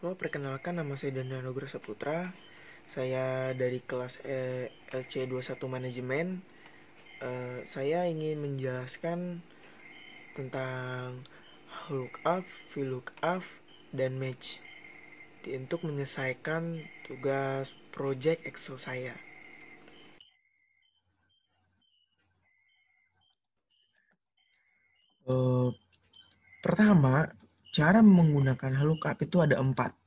Halo, perkenalkan nama saya Danda Nugroho Saputra. Saya dari kelas LC21 Manajemen. Saya ingin menjelaskan tentang lookup, VLOOKUP, dan match untuk menyelesaikan tugas project Excel saya. Eh, Pertama, cara menggunakan lookup itu ada 4.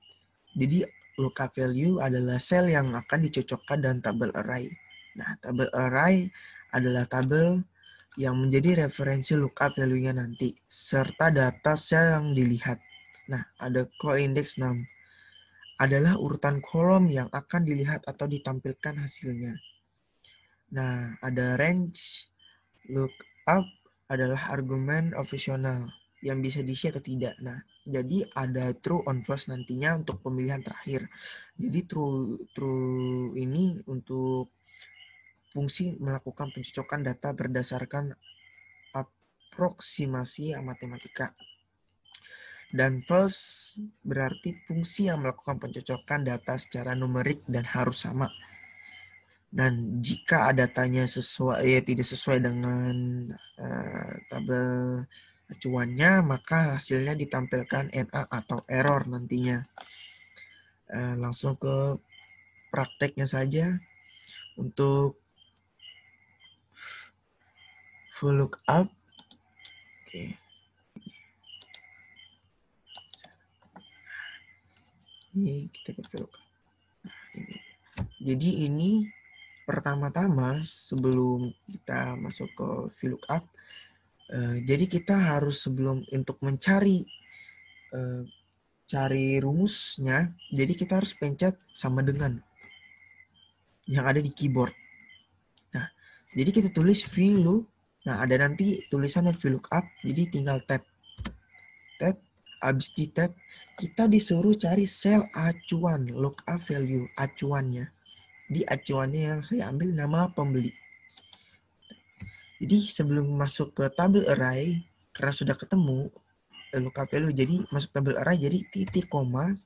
Jadi, lookup value adalah sel yang akan dicocokkan dengan tabel array. Nah, tabel array adalah tabel yang menjadi referensi lookup value-nya nanti, serta data sel yang dilihat. Nah, ada call index 6. Adalah urutan kolom yang akan dilihat atau ditampilkan hasilnya. Nah, ada range lookup adalah argumen opsional yang bisa diisi atau tidak. Nah, jadi ada true on false nantinya untuk pemilihan terakhir. Jadi true ini untuk fungsi melakukan pencocokan data berdasarkan aproksimasi matematika. Dan false berarti fungsi yang melakukan pencocokan data secara numerik dan harus sama. Dan jika datanya tidak sesuai dengan tabel acuannya, maka hasilnya ditampilkan NA atau error nantinya. Langsung ke prakteknya saja. Untuk VLOOKUP, oke. Ini kita ke VLOOKUP. Jadi ini pertama-tama sebelum kita masuk ke VLOOKUP, jadi kita harus sebelum untuk mencari rumusnya, jadi kita harus pencet sama dengan yang ada di keyboard. Nah, jadi kita tulis VLOOK. Nah, ada nanti tulisannya VLOOKUP, jadi tinggal tab. Habis di tab, kita disuruh cari sel acuan, lookup value, acuannya. Di acuannya yang saya ambil nama pembeli. Jadi sebelum masuk ke tabel array, karena sudah ketemu lookup value, jadi masuk tabel array, jadi titik koma.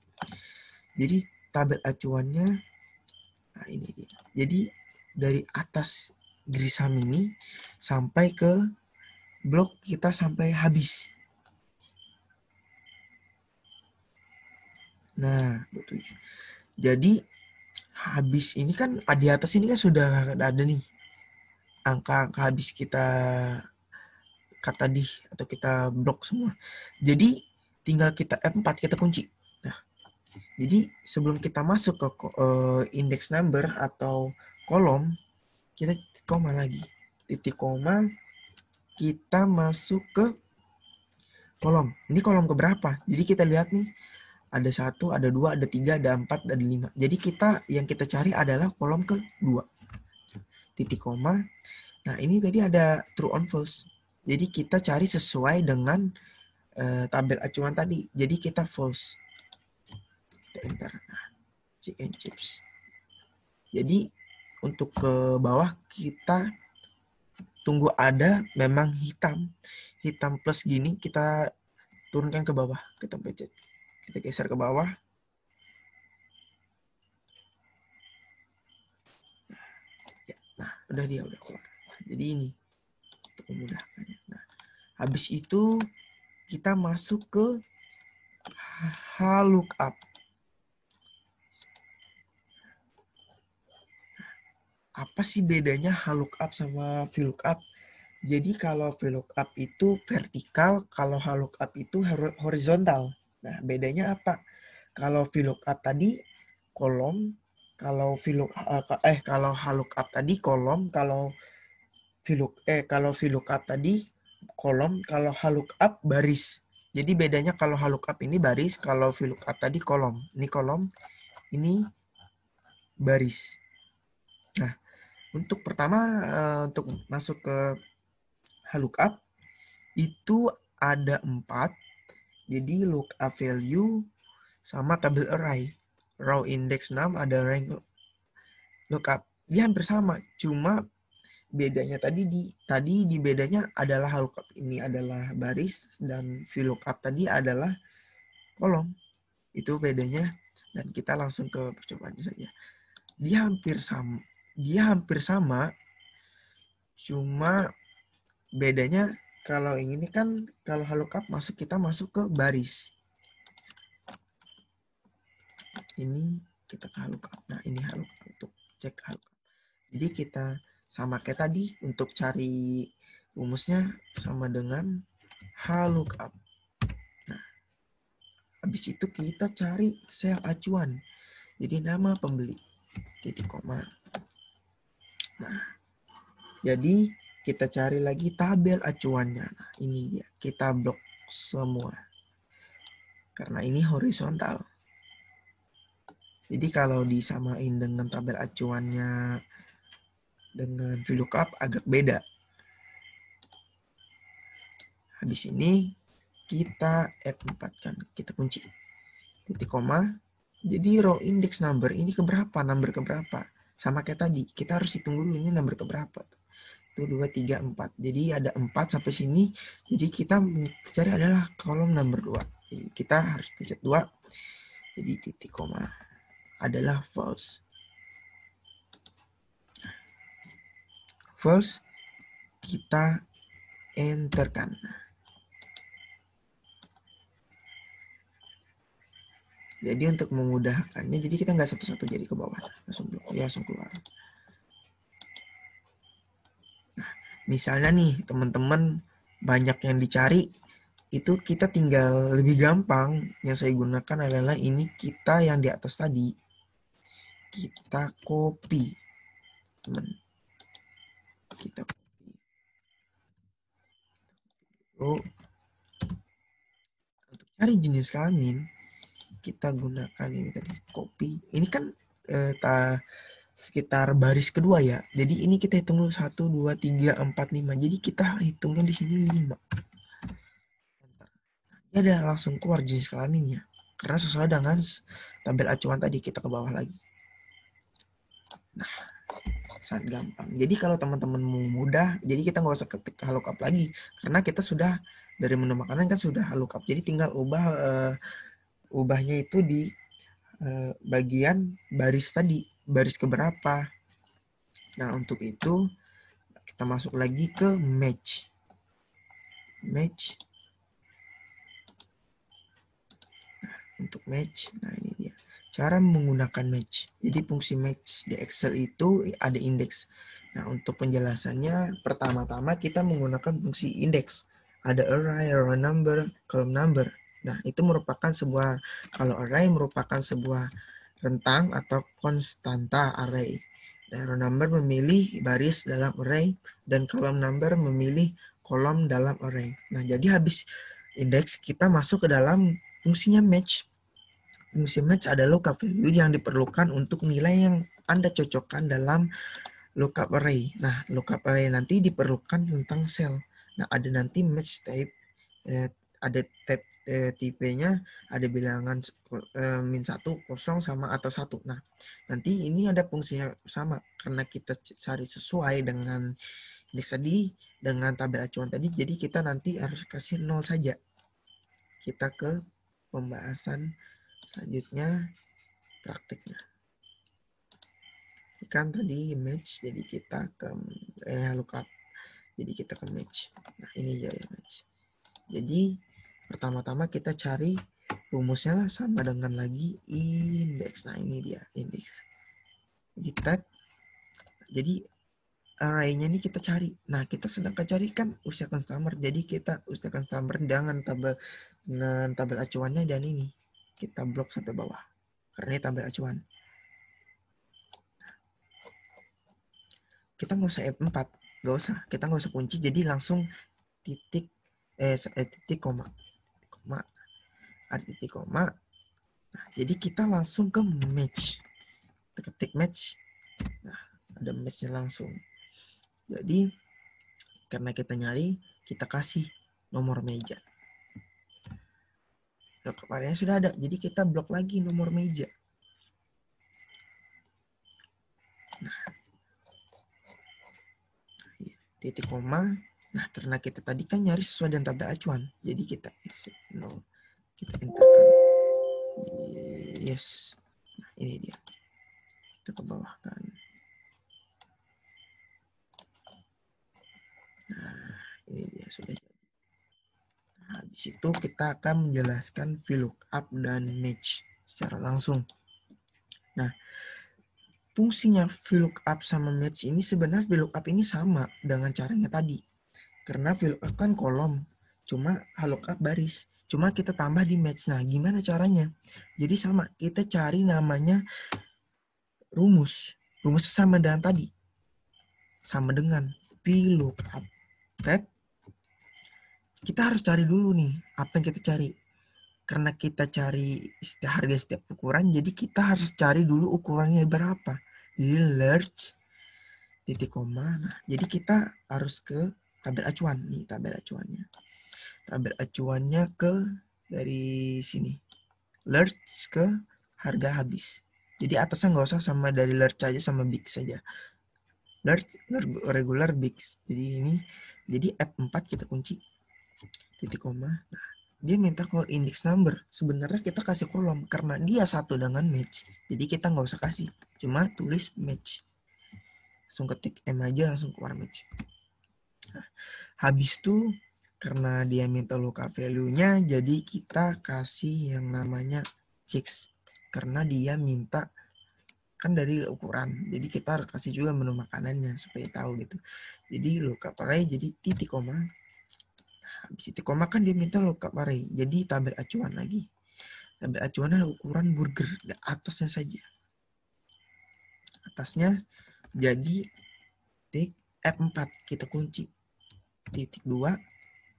Jadi tabel acuannya, nah ini dia. Jadi dari atas grisam ini sampai ke blok kita sampai habis. Nah, 27. Jadi habis ini kan di atas ini kan sudah ada nih angka habis kita kata di atau kita blok semua. Jadi tinggal kita F4 kita kunci. Nah, jadi sebelum kita masuk ke index number atau kolom, kita titik koma lagi. Titik koma, kita masuk ke kolom. Ini kolom keberapa? Jadi kita lihat nih, ada 1, ada 2, ada 3, ada 4, ada 5. Jadi yang kita cari adalah kolom ke-2. Titik koma. Nah, ini tadi ada true on false. Jadi kita cari sesuai dengan tabel acuan tadi. Jadi kita false. Kita enter. Nah, chicken chips. Jadi untuk ke bawah kita tunggu ada memang hitam. Hitam plus gini kita turunkan ke bawah. Kita pencet. Kita geser ke bawah. Nah, udah dia udah keluar. Jadi ini untuk memudahkannya. Nah, habis itu kita masuk ke lookup. Apa sih bedanya lookup sama VLOOKUP? Jadi kalau VLOOKUP itu vertikal, kalau lookup itu horizontal. Nah, bedanya apa? Kalau VLOOKUP tadi kolom, kalau lookup tadi kolom, kalau VLOOKUP tadi kolom, kalau lookup baris. Jadi bedanya kalau lookup ini baris, kalau VLOOKUP tadi kolom. Ini kolom, ini baris. Nah, untuk pertama untuk masuk ke lookup itu ada 4. Jadi lookup value sama tabel array. Row index 6 ada rank lookup. Dia hampir sama, cuma bedanya tadi di bedanya adalah lookup ini adalah baris dan VLOOKUP tadi adalah kolom. Itu bedanya, dan kita langsung ke percobaannya saja. Dia hampir sama, cuma bedanya kalau ini kan kalau lookup kita masuk ke baris. Ini kita ke lookup. Nah, ini lookup untuk cek lookup. Jadi kita sama kayak tadi untuk cari rumusnya sama dengan lookup. Nah, habis itu kita cari sel acuan. Jadi nama pembeli titik koma. Nah, jadi kita cari lagi tabel acuannya. Nah, ini dia. Kita blok semua. Karena ini horizontal. Jadi kalau disamain dengan tabel acuannya dengan VLOOKUP agak beda. Habis ini kita F4 kan, kita kunci. Titik koma. Jadi row index number ini keberapa? Number keberapa? Sama kayak tadi, kita harus hitung dulu ini number keberapa. 1, 2, 3, 4. Jadi ada 4 sampai sini. Jadi kita cari adalah kolom number 2. Jadi kita harus pencet 2. Jadi titik koma adalah false. False, kita enterkan. Jadi untuk memudahkannya, jadi kita nggak satu-satu jadi ke bawah. Langsung keluar. Nah, misalnya nih teman-teman banyak yang dicari, itu kita tinggal lebih gampang. Yang saya gunakan adalah ini kita yang di atas tadi. Kita copy. Teman. Kita copy. Oh. Untuk cari jenis kelamin, kita gunakan ini tadi, copy. Ini kan sekitar baris kedua ya. Jadi ini kita hitung dulu 1, 2, 3, 4, 5. Jadi kita hitungnya di sini 5. Ini ada langsung keluar jenis kelaminnya. Karena sesuai dengan tabel acuan tadi, kita ke bawah lagi. Nah, sangat gampang. Jadi kalau teman-teman mau mudah, jadi kita nggak usah ketik lookup lagi. Karena kita sudah dari menu makanan kan sudah lookup. Jadi tinggal ubahnya itu di bagian baris tadi, baris keberapa. Nah, untuk itu kita masuk lagi ke match. Match. Nah, untuk match, nah ini dia. Cara menggunakan match. Jadi fungsi match di Excel itu ada indeks. Nah, untuk penjelasannya, pertama-tama kita menggunakan fungsi indeks. Ada array, row number, column number. Nah, itu merupakan sebuah, kalau array merupakan sebuah rentang atau konstanta array. Dan row number memilih baris dalam array, dan column number memilih kolom dalam array. Nah, jadi habis indeks, kita masuk ke dalam fungsinya match. Fungsi match adalah lookup value yang diperlukan untuk nilai yang Anda cocokkan dalam lookup array. Nah, lookup array nanti diperlukan tentang sel. Nah, ada nanti match type, ada type tipenya, ada bilangan -1, 0, sama atau 1. Nah, nanti ini ada fungsinya sama. Karena kita cari sesuai dengan indeks tadi, dengan tabel acuan tadi, jadi kita nanti harus kasih 0 saja. Kita ke pembahasan selanjutnya, praktiknya. Kan tadi match, jadi kita ke lookup. Jadi kita ke match. Nah, ini ya match. Jadi pertama-tama kita cari rumusnya lah sama dengan lagi indeks. Nah, ini dia indeks. Jadi tag. Jadi array-nya ini kita cari. Nah, kita sedang cari kan usia customer. Jadi kita usia customer dengan tabel acuannya, dan ini kita blok sampai bawah. Karena ini tabel acuan. Kita nggak usah F4, nggak usah. Kita nggak usah kunci. Jadi langsung titik koma, ada titik koma. Nah, jadi kita langsung ke match. Kita ketik match. Nah, ada matchnya langsung. Jadi karena kita nyari, kita kasih nomor meja. Kemarinnya sudah ada, jadi kita blok lagi nomor meja. Nah, titik koma. Nah, karena kita tadi kan nyari sesuai dengan tabel acuan, jadi kita enter kan. Yes. Nah, ini dia. Kita ke bawahkan. Nah, ini dia sudah jadi. Nah, habis itu kita akan menjelaskan VLOOKUP dan match secara langsung. Nah, fungsinya VLOOKUP sama match ini sebenarnya VLOOKUP ini sama dengan caranya tadi. Karena VLOOKUP kan kolom, cuma lookup baris. Cuma kita tambah di match. Nah, gimana caranya? Jadi sama, kita cari namanya rumus. Rumusnya sama dengan tadi. Sama dengan VLOOKUP tag. Kita harus cari dulu nih, apa yang kita cari. Karena kita cari harga setiap ukuran, jadi kita harus cari dulu ukurannya berapa. Jadi large, titik koma. Nah, jadi kita harus ke tabel acuan. Nih tabel acuannya. Tabel acuannya ke dari sini. Large ke harga habis. Jadi atasnya nggak usah sama dari large aja sama big saja. Large, regular, big. Jadi ini, jadi F4 kita kunci. Titik koma. Nah, dia minta call index number. Sebenarnya kita kasih kolom karena dia satu dengan match. Jadi kita nggak usah kasih. Cuma tulis match. Langsung ketik M aja langsung keluar match. Nah, habis itu karena dia minta lookup value-nya, jadi kita kasih yang namanya checks. Karena dia minta kan dari ukuran. Jadi kita harus kasih juga menu makanannya supaya tahu gitu. Jadi lookup array jadi titik koma. Habis titik koma kan dia minta lookup array. Jadi tabel acuan lagi. Tabel acuannya ukuran burger. Atasnya saja. Atasnya jadi titik F4 kita kunci. Titik 2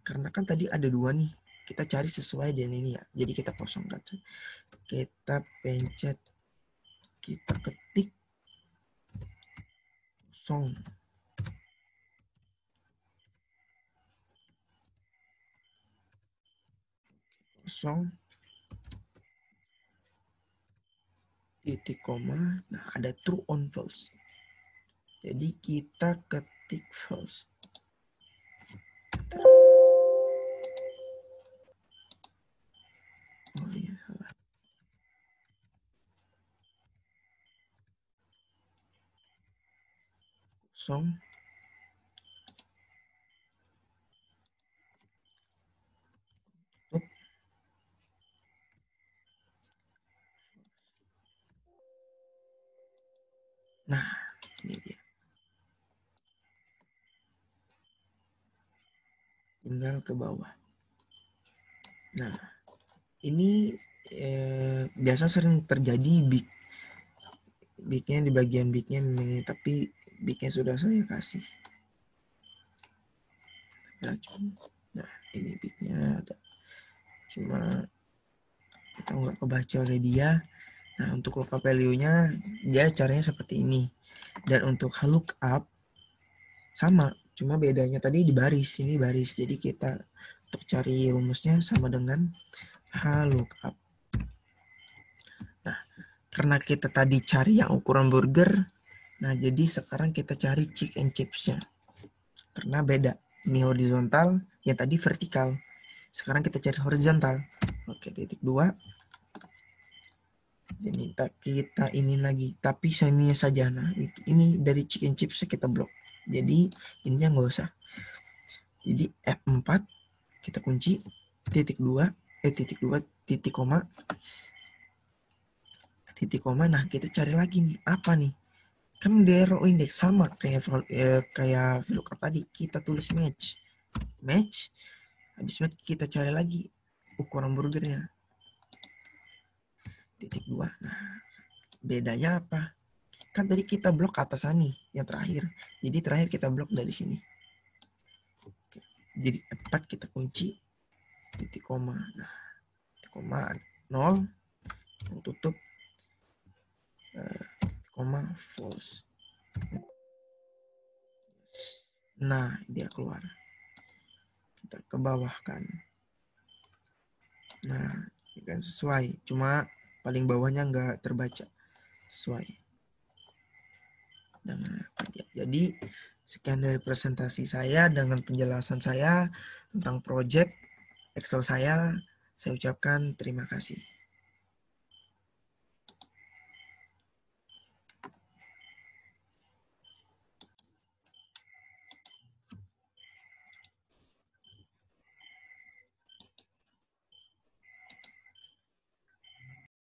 karena kan tadi ada 2 nih. Kita cari sesuai dengan ini ya. Jadi kita kosongkan. Kita pencet. Kita ketik kosong. Kosong. Titik koma. Nah, ada true on false. Jadi kita ketik false. Oh iya, salah. Kosong. Tutup. Nah, ini dia. Tinggal ke bawah. Nah, ini biasa sering terjadi bignya di bagian bignya memang, tapi bignya sudah saya kasih. Nah, ini bignya ada. Cuma kita nggak kebaca oleh dia. Nah, untuk lookup value-nya dia caranya seperti ini. Dan untuk lookup sama, cuma bedanya tadi di baris, ini baris. Jadi kita untuk cari rumusnya sama dengan lookup. Nah, karena kita tadi cari yang ukuran burger, nah jadi sekarang kita cari chicken chips-nya. Karena beda. Ini horizontal, yang tadi vertikal. Sekarang kita cari horizontal. Oke, titik 2. Dia minta kita ini lagi, tapi seminya saja. Nah, ini dari chicken chips kita blok. Jadi ininya nggak usah. Jadi F4 kita kunci titik 2 titik koma. Titik koma. Nah, kita cari lagi nih, apa nih? Kan di row index sama kayak VLOOKUP tadi. Kita tulis match. Match. Habis match kita cari lagi ukuran burgernya. Titik 2. Nah, bedanya apa? Kan tadi kita blok atasan nih, yang terakhir. Jadi terakhir kita blok dari sini. Oke. Jadi 4 kita kunci titik koma. Nah, titik koma 0 yang tutup koma false. Nah, dia keluar. Kita ke bawah kan. Nah, ini kan sesuai. Cuma paling bawahnya nggak terbaca. Sesuai. Dengan apa dia. Jadi, sekian dari presentasi saya dengan penjelasan saya tentang project Excel saya. Saya ucapkan terima kasih.